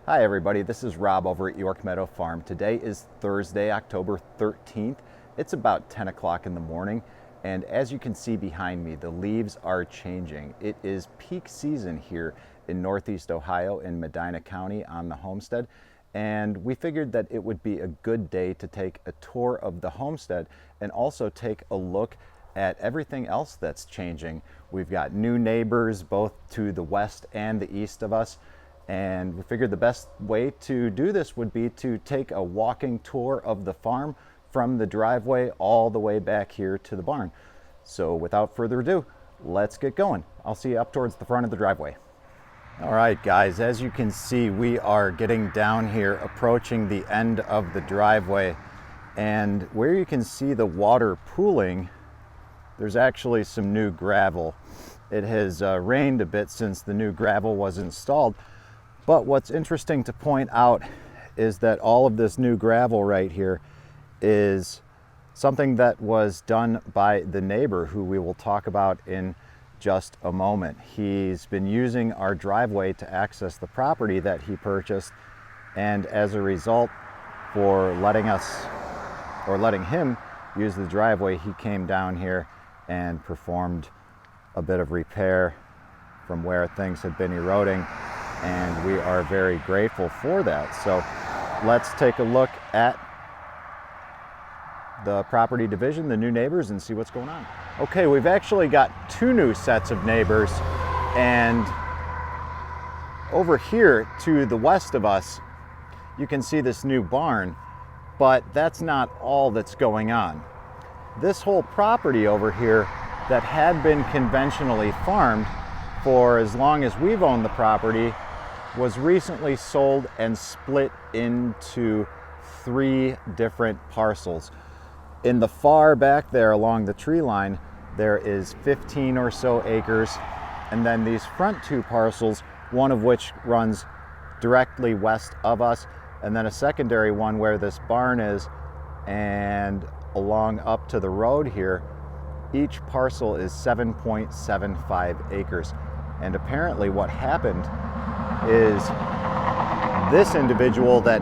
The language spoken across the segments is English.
Hi everybody, this is Rob over at York Meadow Farm. Today is Thursday, October 13th. It's about 10 o'clock in the morning, and as you can see behind me, the leaves are changing. It is peak season here in Northeast Ohio in Medina County on the homestead, and we figured that it would be a good day to take a tour of the homestead and also take a look at everything else that's changing. We've got new neighbors both to the west and the east of us, and we figured the best way to do this would be to take a walking tour of the farm from the driveway all the way back here to the barn. So without further ado, let's get going. I'll see you up towards the front of the driveway. All right, guys, as you can see, we are getting down here, approaching the end of the driveway. And where you can see the water pooling, there's actually some new gravel. It has rained a bit since the new gravel was installed. But what's interesting to point out is that all of this new gravel right here is something that was done by the neighbor, who we will talk about in just a moment. He's been using our driveway to access the property that he purchased, and as a result, for letting him use the driveway, he came down here and performed a bit of repair from where things had been eroding. And we are very grateful for that. So let's take a look at the property division, the new neighbors, and see what's going on. Okay, we've actually got two new sets of neighbors, and over here to the west of us, you can see this new barn, but that's not all that's going on. This whole property over here that had been conventionally farmed for as long as we've owned the property was recently sold and split into 3 different parcels. In the far back there along the tree line, there is 15 or so acres, and then these front 2 parcels, one of which runs directly west of us, and then a secondary one where this barn is, and along up to the road here, each parcel is 7.75 acres. And apparently what happened is this individual that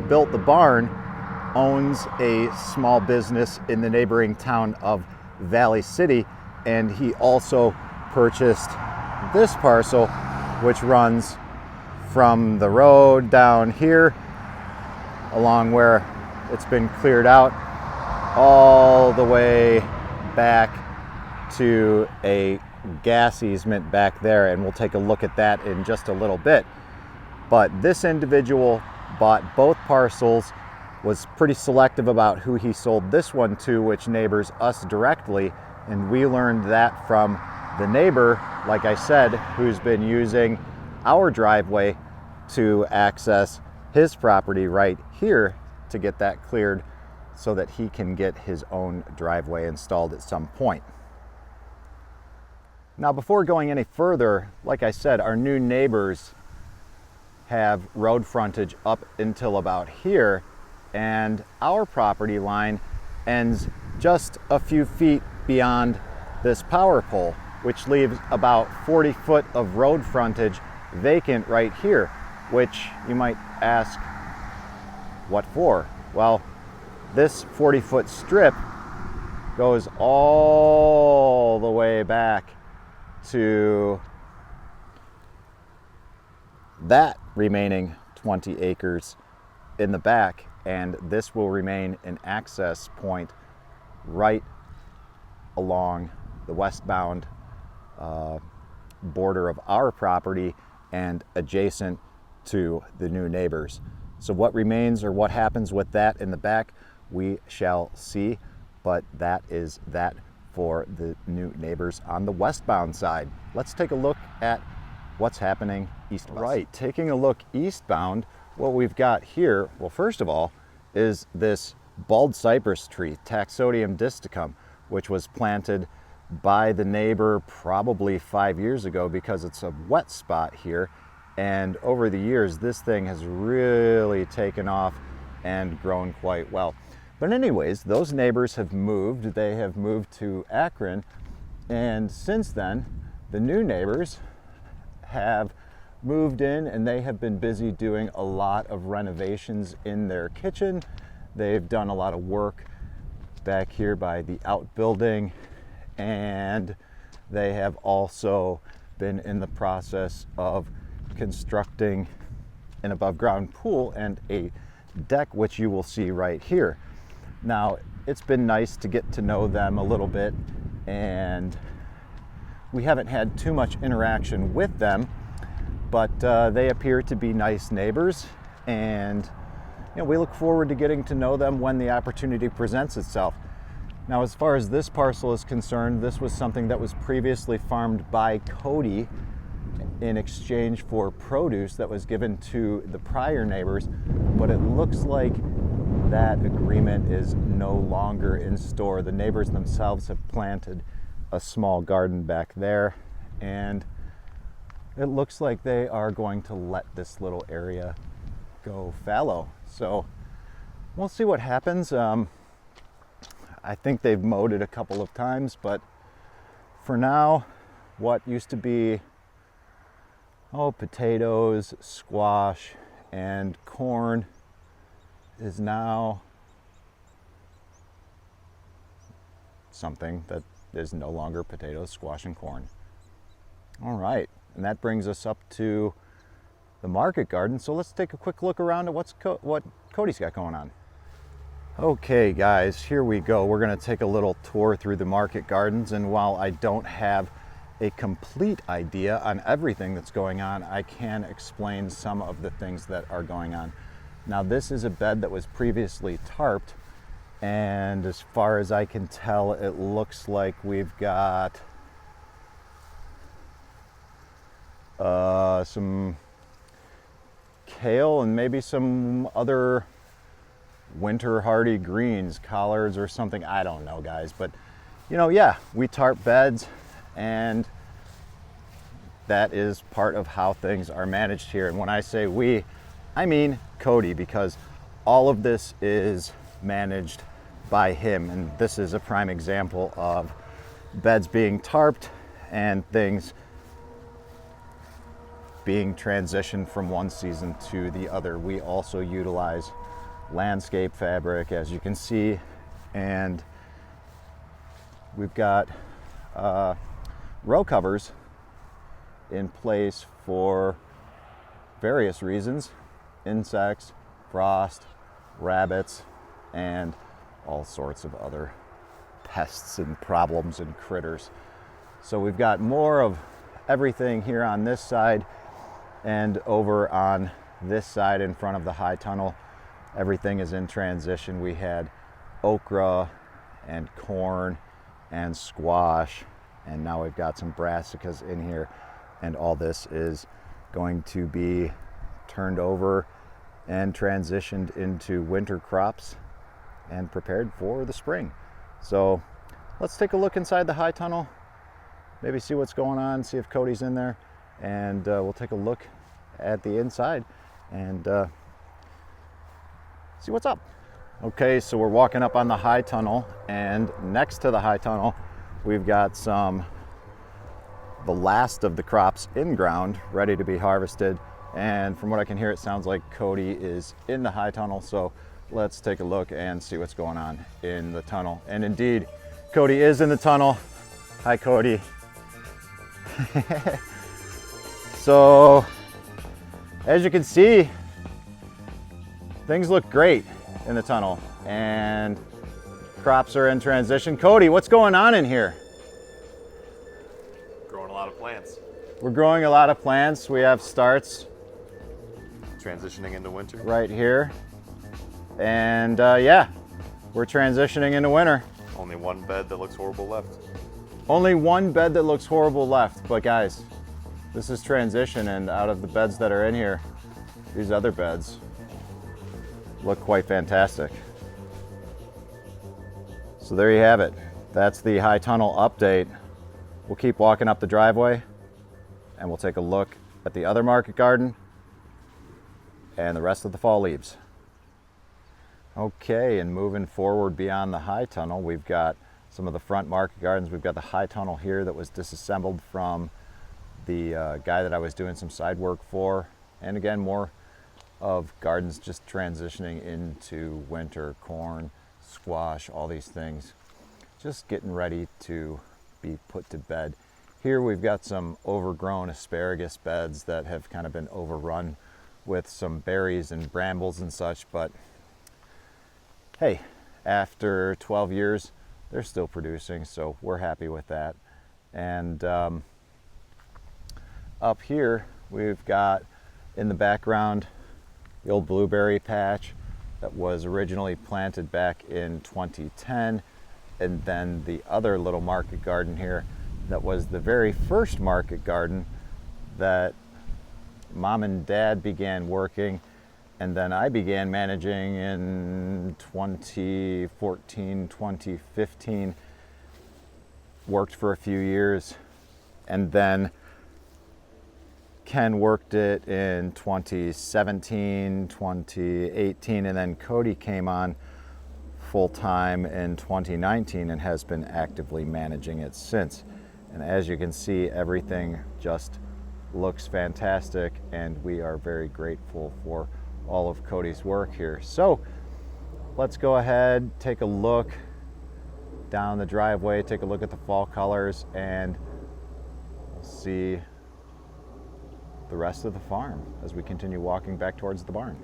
built the barn owns a small business in the neighboring town of Valley City, and he also purchased this parcel, which runs from the road down here along where it's been cleared out all the way back to a gas easement back there, and we'll take a look at that in just a little bit. But this individual bought both parcels, was pretty selective about who he sold this one to, which neighbors us directly, and we learned that from the neighbor, like I said, who's been using our driveway to access his property right here to get that cleared so that he can get his own driveway installed at some point. Now, before going any further, like I said, our new neighbors have road frontage up until about here, and our property line ends just a few feet beyond this power pole, which leaves about 40 foot of road frontage vacant right here, which you might ask, what for? Well, this 40-foot strip goes all the way back to that remaining 20 acres in the back, and this will remain an access point right along the westbound border of our property and adjacent to the new neighbors. So what remains, or what happens with that in the back, we shall see, but that is that for the new neighbors on the westbound side. Let's take a look at what's happening eastbound. Right, taking a look eastbound, what we've got here, well, first of all, is this bald cypress tree, Taxodium disticum, which was planted by the neighbor probably 5 years ago because it's a wet spot here. And over the years, this thing has really taken off and grown quite well. But anyways, those neighbors have moved. They have moved to Akron, and since then, the new neighbors have moved in, and they have been busy doing a lot of renovations in their kitchen. They've done a lot of work back here by the outbuilding, and they have also been in the process of constructing an above ground pool and a deck, which you will see right here. Now, it's been nice to get to know them a little bit, and we haven't had too much interaction with them, but they appear to be nice neighbors, and we look forward to getting to know them when the opportunity presents itself. Now, as far as this parcel is concerned, this was something that was previously farmed by Cody in exchange for produce that was given to the prior neighbors, but it looks like that agreement is no longer in store. The neighbors themselves have planted a small garden back there, and it looks like they are going to let this little area go fallow. So we'll see what happens. I think they've mowed it a couple of times, but for now, what used to be potatoes, squash, and corn is now something that is no longer potatoes, squash, and corn. All right, and that brings us up to the market garden. So let's take a quick look around at what Cody's got going on. Okay guys, here we go. We're gonna take a little tour through the market gardens, and while I don't have a complete idea on everything that's going on, I can explain some of the things that are going on. Now, this is a bed that was previously tarped, and as far as I can tell, it looks like we've got some kale and maybe some other winter hardy greens, collards or something. I don't know, guys, but yeah, we tarp beds, and that is part of how things are managed here. And when I say we, I mean Cody, because all of this is managed by him, and this is a prime example of beds being tarped and things being transitioned from one season to the other. We also utilize landscape fabric, as you can see, and we've got row covers in place for various reasons: insects, frost, rabbits, and all sorts of other pests and problems and critters. So we've got more of everything here on this side, and over on this side in front of the high tunnel, everything is in transition. We had okra and corn and squash, and now we've got some brassicas in here, and all this is going to be turned over and transitioned into winter crops and prepared for the spring. So let's take a look inside the high tunnel, maybe see what's going on, see if Cody's in there, and we'll take a look at the inside and see what's up. Okay, so we're walking up on the high tunnel, and next to the high tunnel we've got the last of the crops in ground ready to be harvested, and from what I can hear, it sounds like Cody is in the high tunnel. So let's take a look and see what's going on in the tunnel. And indeed, Cody is in the tunnel. Hi, Cody. So as you can see, things look great in the tunnel, and crops are in transition. Cody, what's going on in here? Growing a lot of plants. We're growing a lot of plants. We have starts Transitioning into winter. right here. And yeah, we're transitioning into winter. Only one bed that looks horrible left. Only one bed that looks horrible left. But guys, this is transition, and out of the beds that are in here, these other beds look quite fantastic. So there you have it. That's the high tunnel update. We'll keep walking up the driveway, and we'll take a look at the other market garden and the rest of the fall leaves. Okay, and moving forward beyond the high tunnel, we've got some of the front market gardens. We've got the high tunnel here that was disassembled from the guy that I was doing some side work for. And again, more of gardens just transitioning into winter, corn, squash, all these things. Just getting ready to be put to bed. Here we've got some overgrown asparagus beds that have kind of been overrun with some berries and brambles and such, but hey, after 12 years, they're still producing, so we're happy with that. And up here, we've got in the background the old blueberry patch that was originally planted back in 2010, and then the other little market garden here that was the very first market garden that Mom and Dad began working, and then I began managing in 2014, 2015. Worked for a few years, and then Ken worked it in 2017, 2018, and then Cody came on full-time in 2019 and has been actively managing it since. And as you can see, everything just looks fantastic, and we are very grateful for all of Cody's work here. So let's go ahead, take a look down the driveway, take a look at the fall colors, and we'll see the rest of the farm as we continue walking back towards the barn.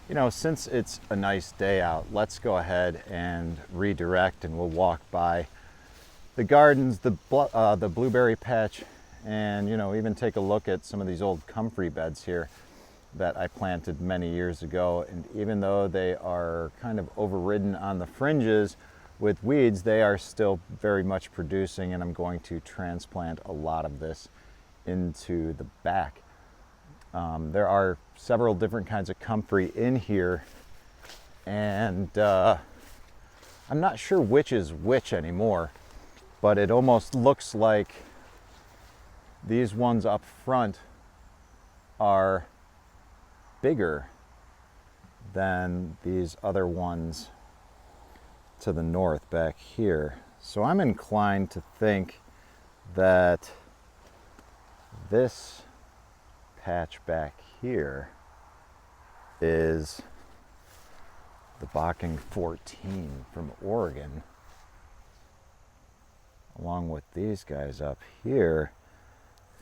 You know, since it's a nice day out, let's go ahead and redirect, and we'll walk by the gardens, the blueberry patch, and you know, even take a look at some of these old comfrey beds here that I planted many years ago. And even though they are kind of overridden on the fringes with weeds, they are still very much producing, and I'm going to transplant a lot of this into the back. There are several different kinds of comfrey in here, and I'm not sure which is which anymore, but it almost looks like these ones up front are bigger than these other ones to the north back here. So I'm inclined to think that this patch back here is the Bocking 14 from Oregon, along with these guys up here,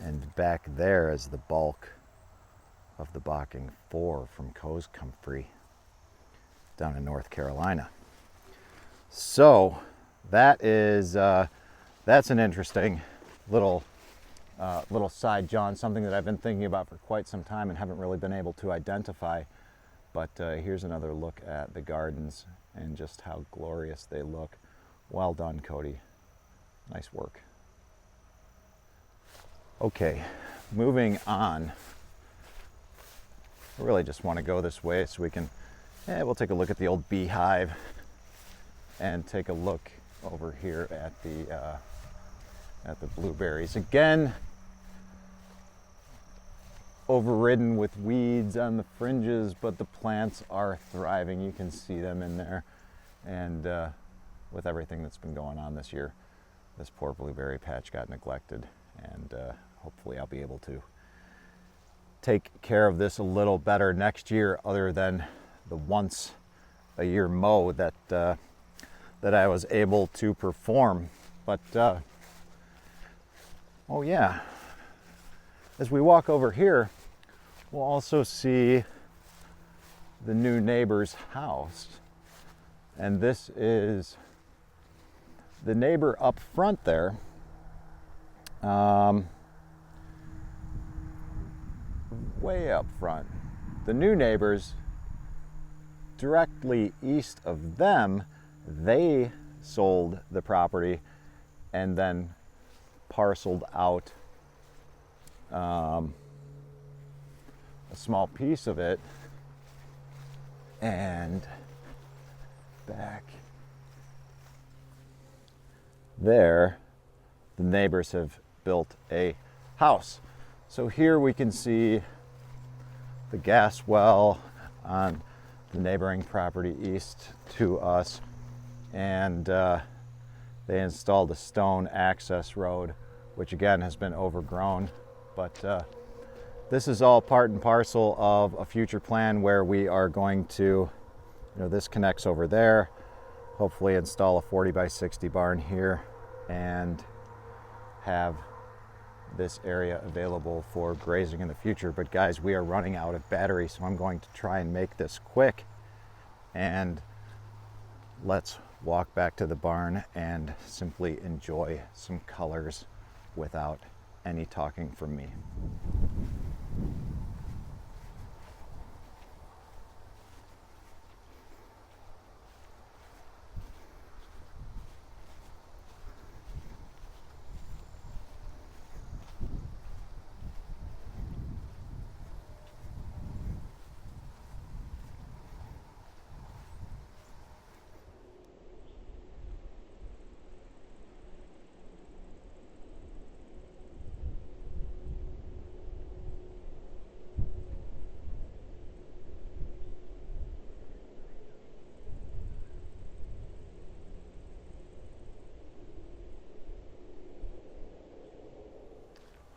and back there is the bulk of the Bocking 4 from Coe's Comfrey down in North Carolina. So that is that's an interesting little side, John, something that I've been thinking about for quite some time and haven't really been able to identify. But here's another look at the gardens and just how glorious they look. Well done, Cody. Nice work. Okay, moving on. I really just want to go this way so we can, we'll take a look at the old beehive and take a look over here at the blueberries. Again, overridden with weeds on the fringes, but the plants are thriving. You can see them in there. And with everything that's been going on this year, this poor blueberry patch got neglected, and hopefully I'll be able to take care of this a little better next year, other than the once a year mow that I was able to perform. But oh yeah, as we walk over here, we'll also see the new neighbor's house. And this is the neighbor up front there. Way up front. The new neighbors directly east of them, they sold the property and then parceled out a small piece of it, and back there the neighbors have built a house. So here we can see the gas well on the neighboring property east to us, and they installed a stone access road which again has been overgrown. But this is all part and parcel of a future plan where we are going to, this connects over there, hopefully install a 40 by 60 barn here and have this area available for grazing in the future. But guys, we are running out of battery, so I'm going to try and make this quick, and let's walk back to the barn and simply enjoy some colors without any talking from me.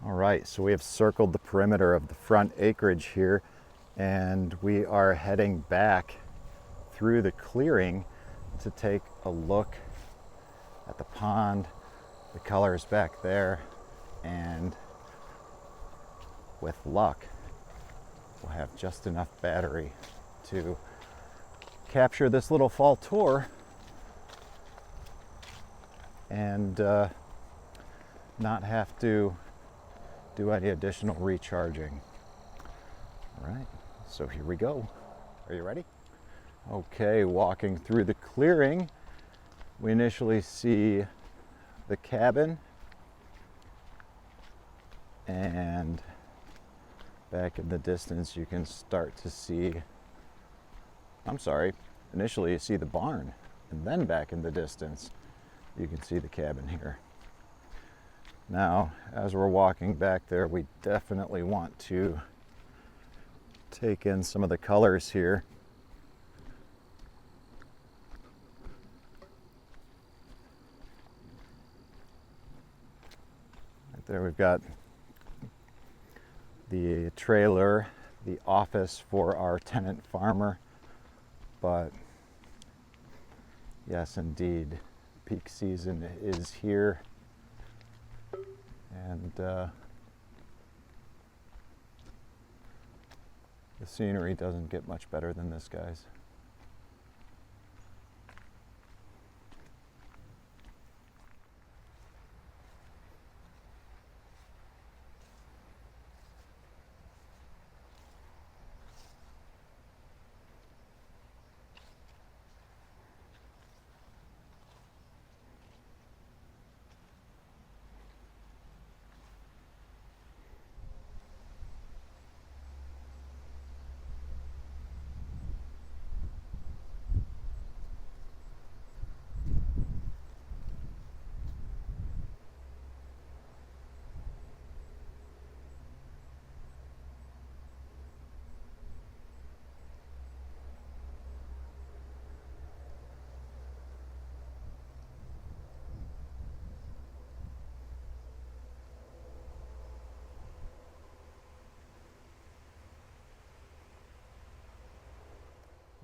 All right, so we have circled the perimeter of the front acreage here, and we are heading back through the clearing to take a look at the pond, the colors back there, and with luck, we'll have just enough battery to capture this little fall tour and not have to do any additional recharging. All right, so here we go. Are you ready? Okay, walking through the clearing, we initially see the cabin, and back in the distance you can start to see, initially you see the barn, and then back in the distance you can see the cabin here. Now, as we're walking back there, we definitely want to take in some of the colors here. Right there we've got the trailer, the office for our tenant farmer, but yes, indeed, peak season is here. And the scenery doesn't get much better than this, guys.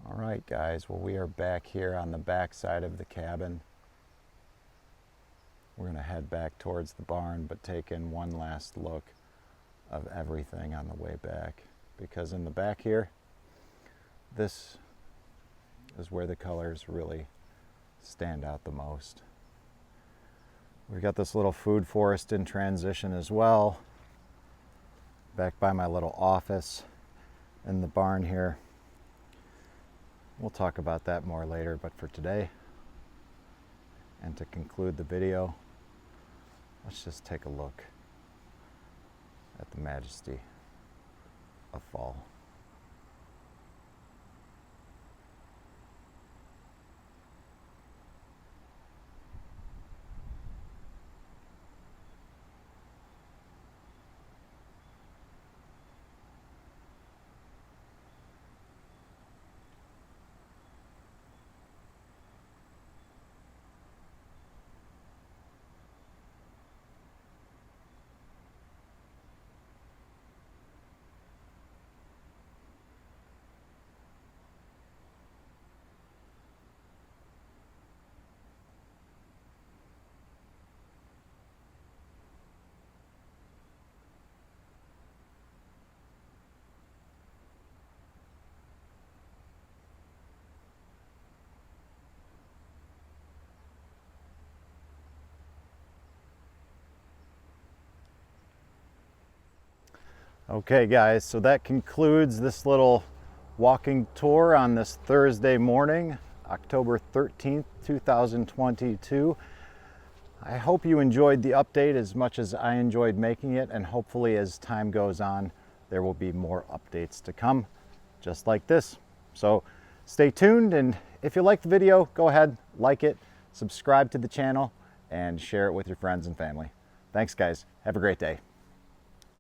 All right, guys, well, we are back here on the back side of the cabin. We're going to head back towards the barn, but take in one last look of everything on the way back, because in the back here, this is where the colors really stand out the most. We've got this little food forest in transition as well, back by my little office in the barn here. We'll talk about that more later, but for today, and to conclude the video, let's just take a look at the majesty of fall. Okay guys, so that concludes this little walking tour on this Thursday morning, October 13th, 2022. I hope you enjoyed the update as much as I enjoyed making it, and hopefully as time goes on, there will be more updates to come, just like this. So stay tuned, and if you liked the video, go ahead, like it, subscribe to the channel, and share it with your friends and family. Thanks guys, have a great day.